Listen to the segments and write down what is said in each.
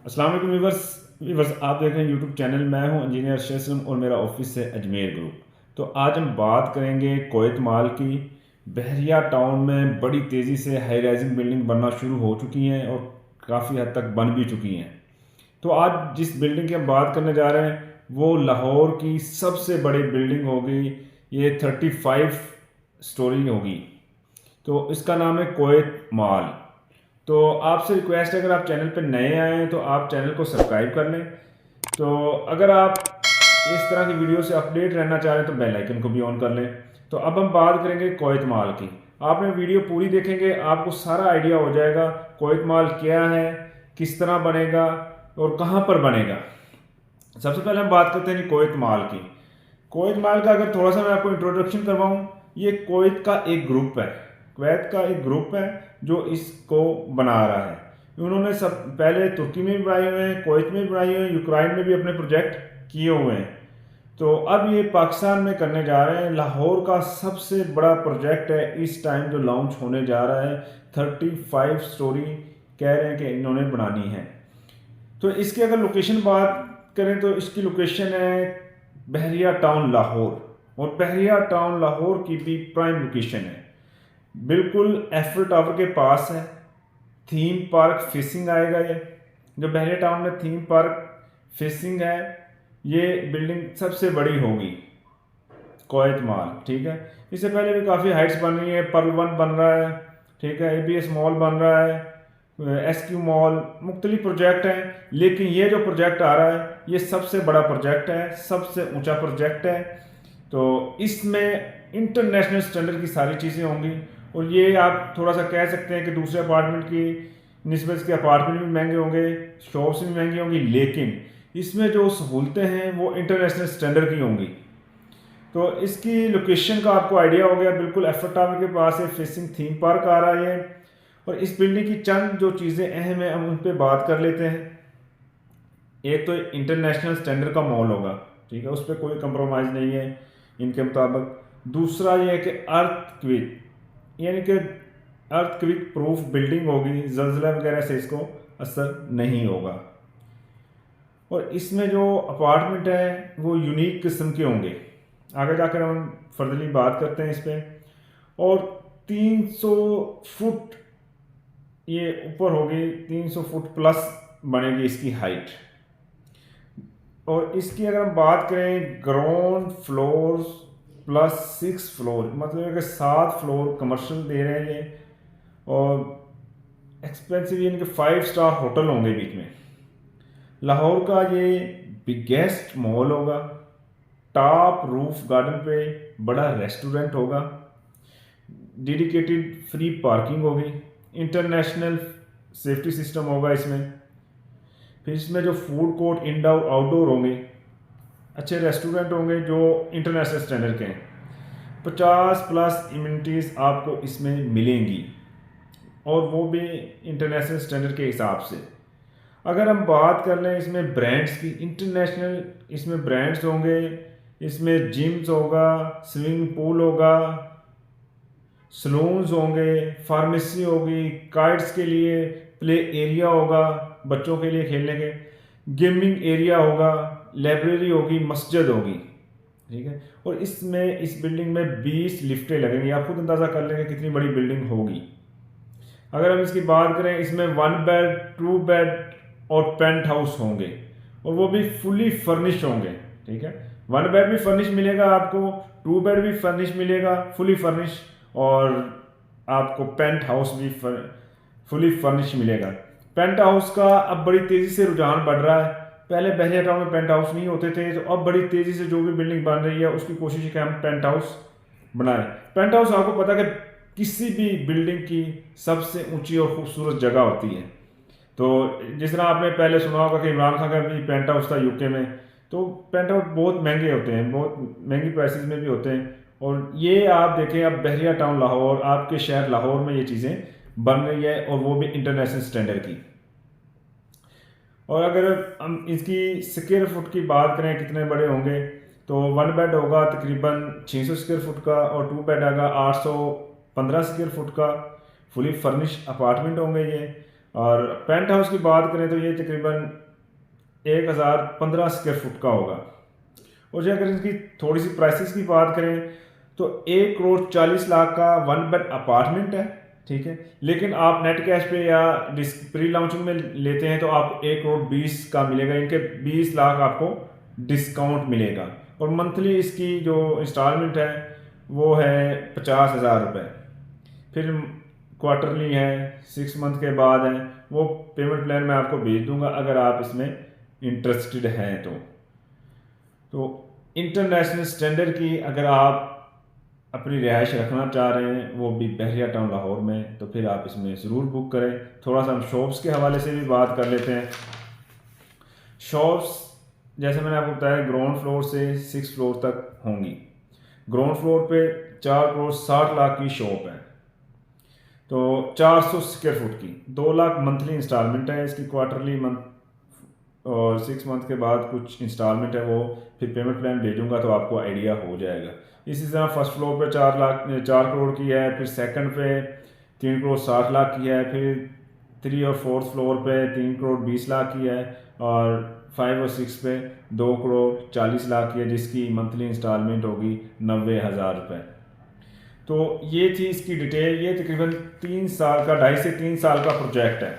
अस्सलाम वालेकुम व्यूवर्स आप देख रहे हैं यूट्यूब चैनल। मैं हूं इंजीनियर शेसम और मेरा ऑफिस है अजमेर ग्रुप। तो आज हम बात करेंगे कोयत माल की। बहरिया टाउन में बड़ी तेज़ी से हाई राइजिंग बिल्डिंग बनना शुरू हो चुकी हैं और काफ़ी हद तक बन भी चुकी हैं। तो आज जिस बिल्डिंग की हम बात करने जा रहे हैं वो लाहौर की सबसे बड़ी बिल्डिंग होगी। ये 35 स्टोरी होगी। तो इसका नाम है कोयत माल। तो आपसे रिक्वेस्ट है, अगर आप चैनल पर नए आए हैं तो आप चैनल को सब्सक्राइब कर लें। तो अगर आप इस तरह की वीडियो से अपडेट रहना चाह रहे हैं तो बेल आइकन को भी ऑन कर लें। तो अब हम बात करेंगे कोयत माल की। आपने वीडियो पूरी देखेंगे आपको सारा आइडिया हो जाएगा कोयत माल क्या है, किस तरह बनेगा और कहाँ पर बनेगा। सबसे पहले हम बात करते हैं कोयत माल की। कोयत माल का अगर थोड़ा सा मैं आपको इंट्रोडक्शन करवाऊँ, ये कोयत का एक ग्रुप है। कुवैत का एक ग्रुप है जो इसको बना रहा है। उन्होंने सब पहले तुर्की में भी बनाए हुए हैं, कुवैत में भी बनाए हुए हैं, यूक्रेन में भी अपने प्रोजेक्ट किए हुए हैं। तो अब ये पाकिस्तान में करने जा रहे हैं। लाहौर का सबसे बड़ा प्रोजेक्ट है इस टाइम जो लॉन्च होने जा रहा है। 35 स्टोरी कह रहे हैं कि इन्होंने बनानी है। तो इसकी अगर लोकेशन बात करें तो इसकी लोकेशन है बहरिया टाउन लाहौर। और बहरिया टाउन लाहौर की भी प्राइम लोकेशन है, बिल्कुल एफिल टावर के पास है। थीम पार्क फेसिंग आएगा। ये जो बहरिया टाउन में थीम पार्क फेसिंग है, ये बिल्डिंग सबसे बड़ी होगी कोयत माल। ठीक है, इससे पहले भी काफ़ी हाइट्स बन रही है। पर्ल वन बन रहा है, ठीक है, एबीएस मॉल बन रहा है, एसक्यू मॉल, मुख्तलिफ प्रोजेक्ट हैं। लेकिन ये जो प्रोजेक्ट आ रहा है ये सबसे बड़ा प्रोजेक्ट है, सबसे ऊंचा प्रोजेक्ट है। तो इसमें इंटरनेशनल स्टैंडर्ड की सारी चीज़ें होंगी। और ये आप थोड़ा सा कह सकते हैं कि दूसरे अपार्टमेंट की निस्बत के अपार्टमेंट भी महंगे होंगे, शॉप्स भी महंगी होंगी, लेकिन इसमें जो सहूलतें हैं वो इंटरनेशनल स्टैंडर्ड की होंगी। तो इसकी लोकेशन का आपको आइडिया हो गया, बिल्कुल एफर्ट टावर के पास है, फेसिंग थीम पार्क आ रहा है। और इस बिल्डिंग की चंद जो चीज़ें अहम है हम उन पर बात कर लेते हैं। एक तो इंटरनेशनल स्टैंडर्ड का मॉल होगा, ठीक है, उस पर कोई कंप्रोमाइज़ नहीं है इनके मुताबिक। दूसरा ये है कि अर्थ क्विक, यानी कि अर्थ क्विक प्रूफ बिल्डिंग होगी, जल्जला वगैरह से इसको असर नहीं होगा। और इसमें जो अपार्टमेंट है वो यूनिक किस्म के होंगे। आगे जाकर हम फर्दरली बात करते हैं इस पर। और 300 फुट ये ऊपर होगी, 300 फुट प्लस बनेगी इसकी हाइट। और इसकी अगर हम बात करें ग्राउंड फ्लोर प्लस 6 फ्लोर, मतलब है कि 7 फ्लोर कमर्शियल दे रहे हैं ये। और एक्सपेंसिव यानी कि 5 स्टार होटल होंगे बीच में। लाहौर का ये बिगेस्ट मॉल होगा। टॉप रूफ गार्डन पे बड़ा रेस्टोरेंट होगा। डेडिकेटेड फ्री पार्किंग होगी। इंटरनेशनल सेफ्टी सिस्टम होगा इसमें। फिर इसमें जो फूड कोर्ट इंडोर आउटडोर होंगे, अच्छे रेस्टोरेंट होंगे जो इंटरनेशनल स्टैंडर्ड के हैं। 50 प्लस इम्यूनिटीज़ आपको इसमें मिलेंगी और वो भी इंटरनेशनल स्टैंडर्ड के हिसाब से। अगर हम बात कर लें इसमें ब्रांड्स की, इंटरनेशनल इसमें ब्रांड्स होंगे। इसमें जिम्स होगा, स्विमिंग पूल होगा, सलून्स होंगे, फार्मेसी होगी, काइट्स के लिए प्ले एरिया होगा, बच्चों के लिए खेलने के, गेमिंग एरिया होगा, लाइब्रेरी होगी, मस्जिद होगी। ठीक है, और इसमें इस बिल्डिंग में 20 लिफ्टें लगेंगी। आप खुद अंदाज़ा कर लेंगे कितनी बड़ी बिल्डिंग होगी। अगर हम इसकी बात करें, इसमें 1 बेड, 2 बेड और पेंट हाउस होंगे और वो भी फुली फर्निश होंगे। ठीक है, 1 बेड भी फर्निश मिलेगा आपको, 2 बेड भी फर्निश मिलेगा फुली फर्निश, और आपको पेंट हाउस भी फुली फर्निश मिलेगा। पेंट हाउस का अब बड़ी तेज़ी से रुझान बढ़ रहा है। पहले बहरिया टाउन में पेंट हाउस नहीं होते थे, तो अब बड़ी तेज़ी से जो भी बिल्डिंग बन रही है उसकी कोशिश है कि हम पेंट हाउस बनाएं। पेंट हाउस आपको पता है कि किसी भी बिल्डिंग की सबसे ऊंची और खूबसूरत जगह होती है। तो जिस तरह आपने पहले सुना होगा कि इमरान खान का भी पेंट हाउस था यूके में। तो पेंट हाउस बहुत महंगे होते हैं, बहुत महंगी प्राइसेस में भी होते हैं। और ये आप देखें, अब बहरिया टाउन लाहौर, आपके शहर लाहौर में ये चीज़ें बन रही है और वो भी इंटरनेशनल स्टैंडर्ड की। और अगर हम इसकी स्क्वायर फुट की बात करें कितने बड़े होंगे, तो 1 बेड होगा तकरीबन 600 स्क्वायर फुट का और 2 बेड आएगा 815 स्क्वायर फुट का। फुली फर्निश अपार्टमेंट होंगे ये। और पेंट हाउस की बात करें तो ये तकरीबन 1015 स्क्वायर फुट का होगा। और जो अगर इसकी थोड़ी सी प्राइसेस की बात करें तो 1,40,00,000 का वन बेड अपार्टमेंट है, ठीक है। लेकिन आप नेट कैश पे या प्री लॉन्चिंग में लेते हैं तो आपको 1,20,00,000 का मिलेगा, इनके 20 लाख आपको डिस्काउंट मिलेगा। और मंथली इसकी जो इंस्टॉलमेंट है वो है 50,000 रुपये। फिर क्वार्टरली है, 6 मंथ के बाद है। वो पेमेंट प्लान मैं आपको भेज दूंगा अगर आप इसमें इंटरेस्टेड हैं तो इंटरनेशनल स्टैंडर्ड की अगर आप अपनी रिहाइश रखना चाह रहे हैं, वो भी बहरिया टाउन लाहौर में, तो फिर आप इसमें ज़रूर बुक करें। थोड़ा सा हम शॉप्स के हवाले से भी बात कर लेते हैं। शॉप्स जैसे मैंने आपको बताया ग्राउंड फ्लोर से 6 फ्लोर तक होंगी। ग्राउंड फ्लोर पे 4,60,00,000 की शॉप है, तो 400 स्क्वायर फुट की 2 लाख मंथली इंस्टॉलमेंट है इसकी, क्वार्टरली मंथ और 6 मंथ के बाद कुछ इंस्टॉलमेंट है, वो फिर पेमेंट प्लान भेजूंगा तो आपको आइडिया हो जाएगा। इसी तरह फर्स्ट फ्लोर पे 4 करोड़ की है, फिर सेकंड पे 3,60,00,000 की है, फिर 3 और 4th फ्लोर पे 3,20,00,000 की है, और 5 और 6 पे 2,40,00,000 की है, जिसकी मंथली इंस्टॉलमेंट होगी 90,000 रुपये। तो ये थी इसकी डिटेल। ये तकरीबन 3 साल का, 2.5 से 3 साल का प्रोजेक्ट है।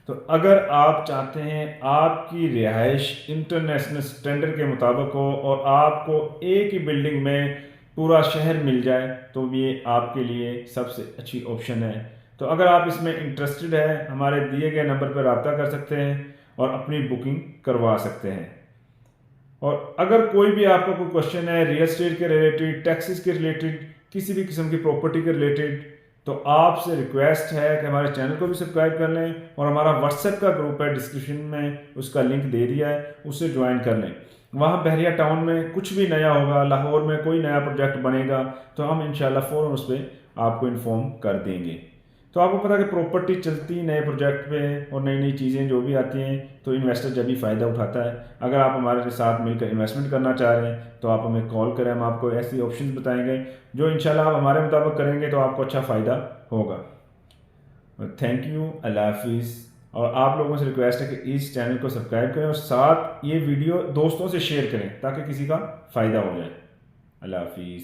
तो अगर आप चाहते हैं आपकी रिहाइश इंटरनेशनल स्टैंडर्ड के मुताबिक हो और आपको एक ही बिल्डिंग में पूरा शहर मिल जाए, तो ये आपके लिए सबसे अच्छी ऑप्शन है। तो अगर आप इसमें इंटरेस्टेड है, हमारे दिए गए नंबर पर रब्ता कर सकते हैं और अपनी बुकिंग करवा सकते हैं। और अगर कोई भी आपका कोई क्वेश्चन है रियल एस्टेट के रिलेटेड, टैक्सेस के रिलेटेड, किसी भी किस्म की प्रॉपर्टी के रिलेटेड, तो आपसे रिक्वेस्ट है कि हमारे चैनल को भी सब्सक्राइब कर लें, और हमारा व्हाट्सएप का ग्रुप है, डिस्क्रिप्शन में उसका लिंक दे दिया है, उससे ज्वाइन कर लें। वहाँ बहरिया टाउन में कुछ भी नया होगा, लाहौर में कोई नया प्रोजेक्ट बनेगा, तो हम इंशाल्लाह फ़ौरन उस पर आपको इन्फॉर्म कर देंगे। तो आपको पता है कि प्रॉपर्टी चलती नए प्रोजेक्ट पे, और नई नई चीज़ें जो भी आती हैं तो इन्वेस्टर जब भी फ़ायदा उठाता है। अगर आप हमारे साथ मिलकर इन्वेस्टमेंट करना चाह रहे हैं तो आप हमें कॉल करें, हम आपको ऐसी ऑप्शंस बताएंगे जो इंशाल्लाह आप हमारे मुताबिक करेंगे तो आपको अच्छा फ़ायदा होगा। थैंक यू, अल्लाह हाफिज़। और आप लोगों से रिक्वेस्ट है कि इस चैनल को सब्सक्राइब करें और साथ ये वीडियो दोस्तों से शेयर करें ताकि किसी का फ़ायदा हो जाए। अल्लाह हाफिज़।